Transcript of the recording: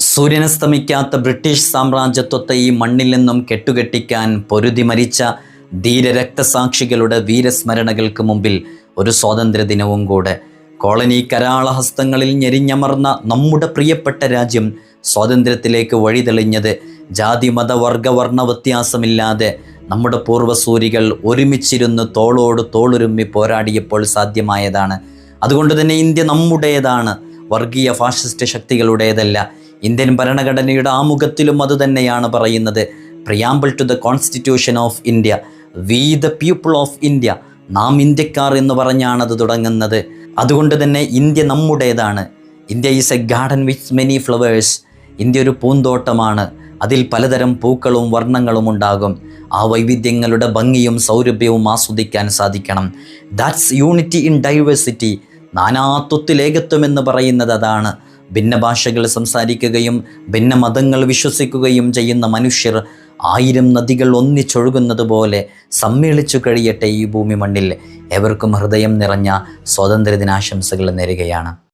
സൂര്യനസ്തമിക്കാത്ത British സാമ്രാജ്യത്വത്തെ ഈ മണ്ണിൽ നിന്നും കെട്ടുകെട്ടിക്കാൻ പൊരുതി മരിച്ച ധീരരക്തസാക്ഷികളുടെ വീരസ്മരണകൾക്ക് മുമ്പിൽ ഒരു സ്വാതന്ത്ര്യദിനവും കൂടെ. കോളനി കരാളഹസ്തങ്ങളിൽ ഞെരിഞ്ഞമർന്ന നമ്മുടെ പ്രിയപ്പെട്ട രാജ്യം സ്വാതന്ത്ര്യത്തിലേക്ക് വഴിതെളിഞ്ഞത് ജാതി മത വർഗവർണ്ണ വ്യത്യാസമില്ലാതെ നമ്മുടെ പൂർവ്വസൂരികൾ ഒരുമിച്ചിരുന്ന് തോളോട് തോളുരുമ്മി പോരാടിയപ്പോൾ സാധ്യമായതാണ്. അതുകൊണ്ട് തന്നെ ഇന്ത്യ നമ്മുടേതാണ്, വർഗീയ ഫാഷിസ്റ്റ് ശക്തികളുടേതല്ല. ഇന്ത്യൻ ഭരണഘടനയുടെ ആമുഖത്തിലും അതുതന്നെയാണ് പറയുന്നത്. Preamble to the constitution of India, we the people of India, നാം ഇന്ത്യക്കാർ എന്ന് പറഞ്ഞാണ് അത് തുടങ്ങുന്നത്. അതുകൊണ്ട് തന്നെ ഇന്ത്യ നമ്മുടേതാണ്. India is a garden with many flowers. India ഒരു പൂന്തോട്ടമാണ്, അതിൽ പലതരം പൂക്കളും വർണ്ണങ്ങളും ഉണ്ടാകും. ആ വൈവിധ്യങ്ങളുടെ ഭംഗിയും സൗരഭ്യവും ആസ്വദിക്കാൻ സാധിക്കണം. That's unity in diversity. നാനാത്വത്തിൽ ഏകത്വം എന്ന് പറയുന്നത് അതാണ്. ഭിന്ന ഭാഷകൾ സംസാരിക്കുകയും ഭിന്ന മതങ്ങൾ വിശ്വസിക്കുകയും ചെയ്യുന്ന മനുഷ്യർ 1000 നദികൾ ഒന്നിച്ചൊഴുകുന്നത് പോലെ സമ്മേളിച്ചു കഴിയട്ടെ ഈ ഭൂമി മണ്ണിൽ. എവർക്കും ഹൃദയം നിറഞ്ഞ സ്വാതന്ത്ര്യദിനാശംസകൾ നേരുകയാണ്.